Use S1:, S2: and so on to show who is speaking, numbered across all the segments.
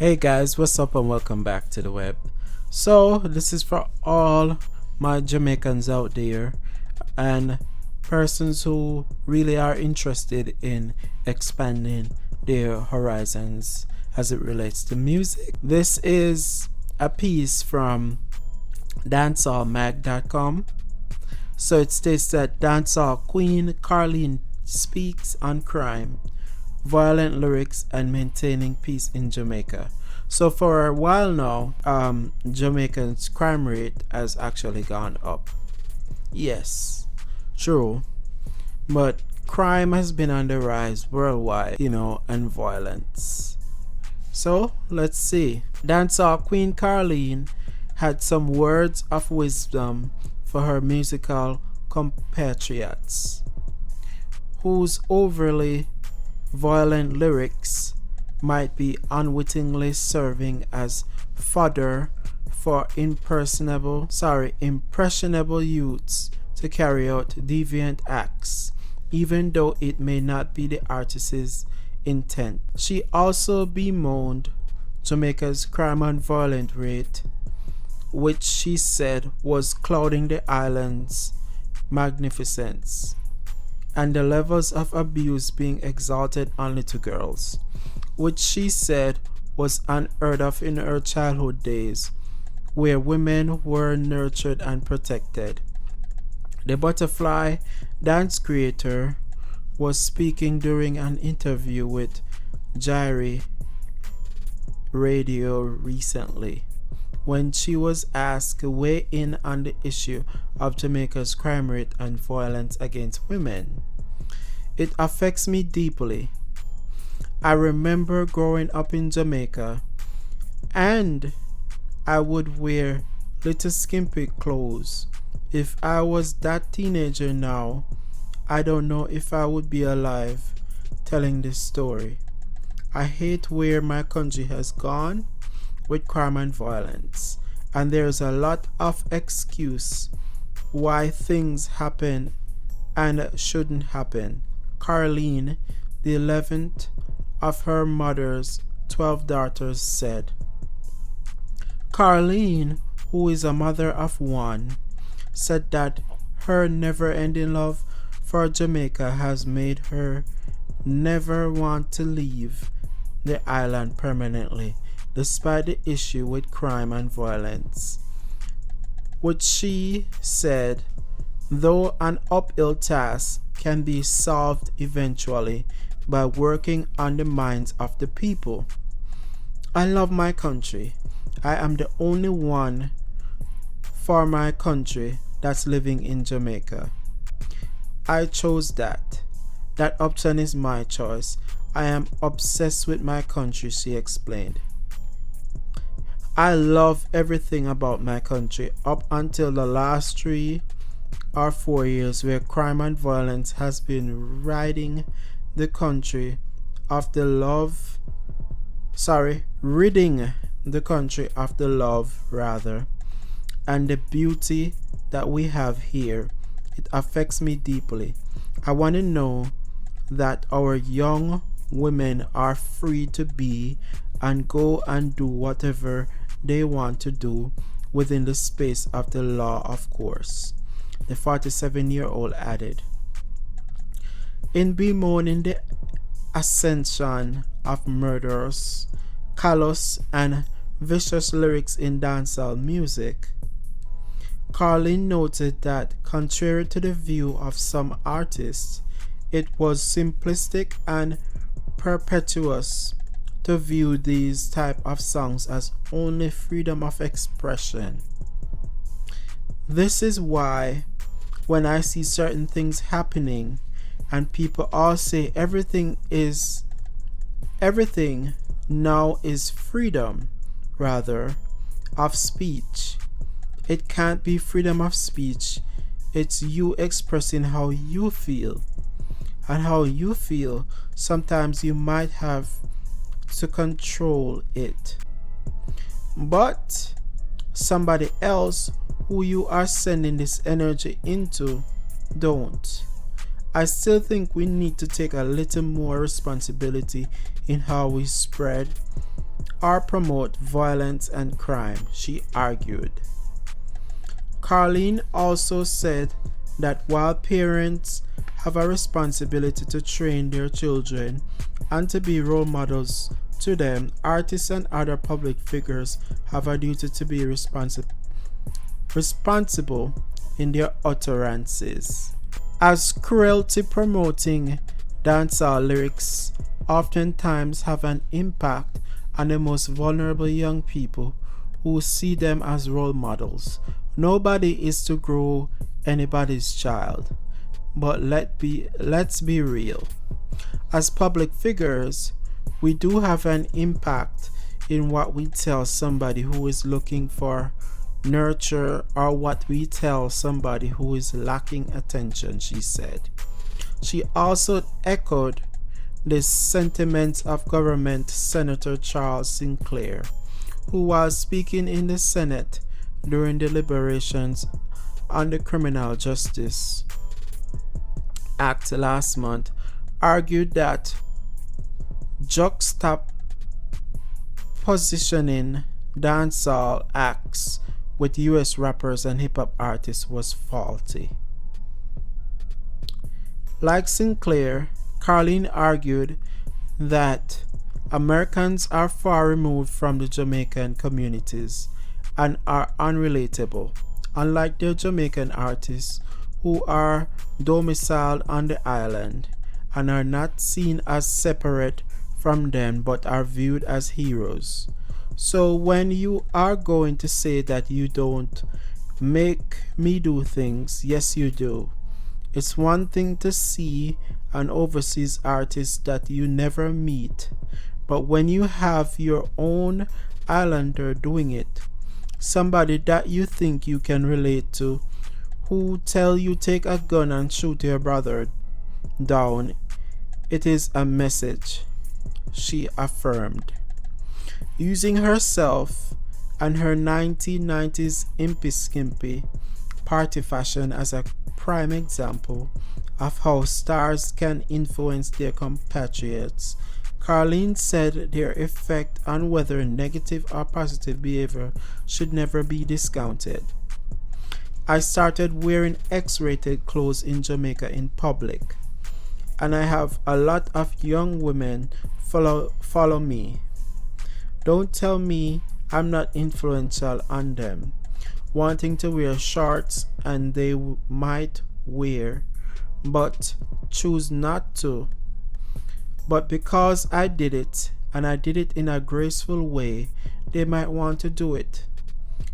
S1: Hey guys, what's up and welcome back to the web. So this is for all my Jamaicans out there and persons who really are interested in expanding their horizons as it relates to music. This is a piece from dancehallmag.com. So it states that dancehall queen Carlene speaks on crime, violent lyrics, and maintaining peace in Jamaica. So for a while now, Jamaica's crime rate has actually gone up. Yes, true, but crime has been on the rise worldwide, and violence. So let's see. Dancehall Queen Carlene had some words of wisdom for her musical compatriots, whose overly violent lyrics might be unwittingly serving as fodder for impressionable youths to carry out deviant acts, even though it may not be the artist's intent. She also bemoaned Jamaica's crime and violence rate, which she said was clouding the island's magnificence, and the levels of abuse being exalted only to girls, which she said was unheard of in her childhood days, where women were nurtured and protected. The Butterfly dance creator was speaking during an interview with Jairi Radio recently, when she was asked to weigh in on the issue of Jamaica's crime rate and violence against women. It affects me deeply. I remember growing up in Jamaica, and I would wear little skimpy clothes. If I was that teenager now, I don't know if I would be alive telling this story. I hate where my country has gone with crime and violence, and there's a lot of excuse why things happen and shouldn't happen. Carlene, the 11th of her mother's 12 daughters, said. Carlene, who is a mother of one, said that her never-ending love for Jamaica has made her never want to leave the island permanently, despite the issue with crime and violence, which she said, though an uphill task, can be solved eventually by working on the minds of the people. I love my country. I am the only one for my country that's living in Jamaica. I chose that. That option is my choice. I am obsessed with my country, she explained. I love everything about my country up until the last 3 or 4 years, where crime and violence has been ridding the country of the love and the beauty that we have here. It affects me deeply. I want to know that our young women are free to be and go and do whatever they want to do within the space of the law, of course, the 47-year-old added. In bemoaning the ascension of murderous, callous, and vicious lyrics in dancehall music, Carlene noted that, contrary to the view of some artists, it was simplistic and perpetuous to view these type of songs as only freedom of expression. This is why when I see certain things happening and people all say everything now is freedom rather of speech, it can't be freedom of speech. It's you expressing how you feel, and how you feel sometimes you might have to control it, but somebody else who you are sending this energy into don't. I still think we need to take a little more responsibility in how we spread or promote violence and crime, she argued. Carlene also said that while parents have a responsibility to train their children and to be role models to them, artists and other public figures have a duty to be responsible in their utterances. As cruelty promoting dancehall lyrics oftentimes have an impact on the most vulnerable young people who see them as role models. Nobody is to grow anybody's child, but let's be real. As public figures, we do have an impact in what we tell somebody who is looking for nurture or what we tell somebody who is lacking attention, she said. She also echoed the sentiments of Government Senator Charles Sinclair, who was speaking in the Senate during deliberations on the Criminal Justice Act last month, argued that juxtapositioning dancehall acts with US rappers and hip-hop artists was faulty. Like Sinclair, Carlene argued that Americans are far removed from the Jamaican communities and are unrelatable, unlike their Jamaican artists who are domiciled on the island and are not seen as separate from them but are viewed as heroes. So when you are going to say that you don't make me do things, yes you do. It's one thing to see an overseas artist that you never meet, but when you have your own islander doing it, somebody that you think you can relate to, who tell you take a gun and shoot your brother down, it is a message, she affirmed. Using herself and her 1990s impy-skimpy party fashion as a prime example of how stars can influence their compatriots, Carlene said their effect on whether negative or positive behavior should never be discounted. I started wearing X-rated clothes in Jamaica in public, and I have a lot of young women follow me. Don't tell me I'm not influential on them, wanting to wear shorts and they might wear, but choose not to. But because I did it, and I did it in a graceful way, they might want to do it,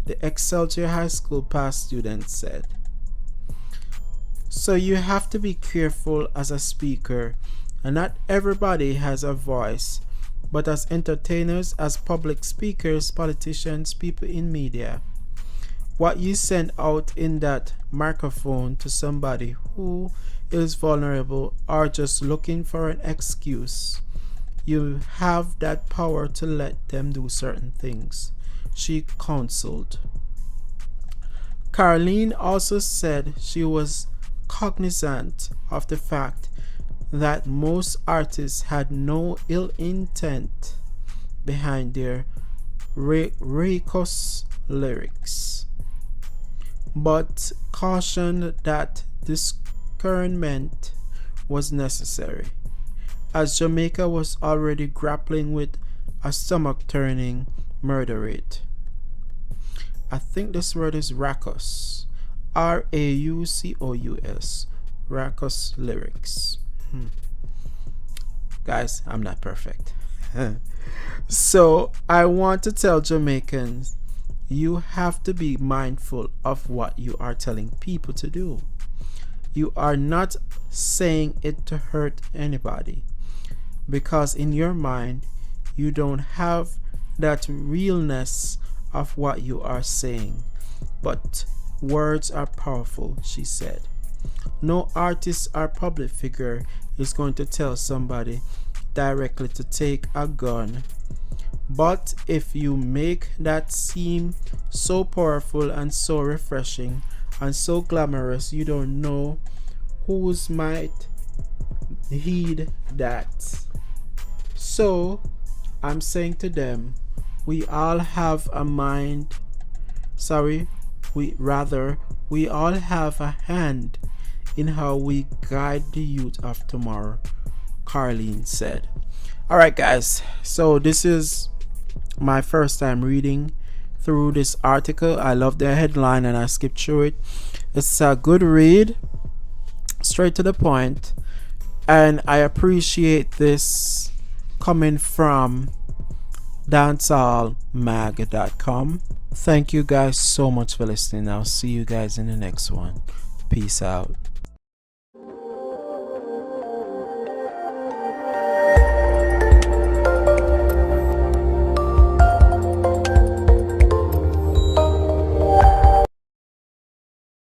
S1: the Excelsior High School past student said. So you have to be careful as a speaker, and not everybody has a voice, but as entertainers, as public speakers, politicians, people in media, what you send out in that microphone to somebody who is vulnerable or just looking for an excuse, you have that power to let them do certain things, she counseled. Carlene also said she was cognizant of the fact that most artists had no ill intent behind their raucous lyrics, but cautioned that discernment was necessary, as Jamaica was already grappling with a stomach-turning murder rate. I think this word is raucous, R-A-U-C-O-U-S, raucous lyrics. Guys, I'm not perfect. So I want to tell Jamaicans, you have to be mindful of what you are telling people to do. You are not saying it to hurt anybody, because in your mind you don't have that realness of what you are saying. But words are powerful, she said. No artist or public figure is going to tell somebody directly to take a gun. But if you make that seem so powerful and so refreshing and so glamorous, you don't know whose might heed that. So I'm saying to them, we all have a mind. We all have a hand in how we guide the youth of tomorrow, Carlene said. Alright, guys, so this is my first time reading through this article. I love the headline and I skipped through it. It's a good read, straight to the point, and I appreciate this coming from dancehallmag.com. Thank you guys so much for listening. I'll see you guys in the next one. Peace out.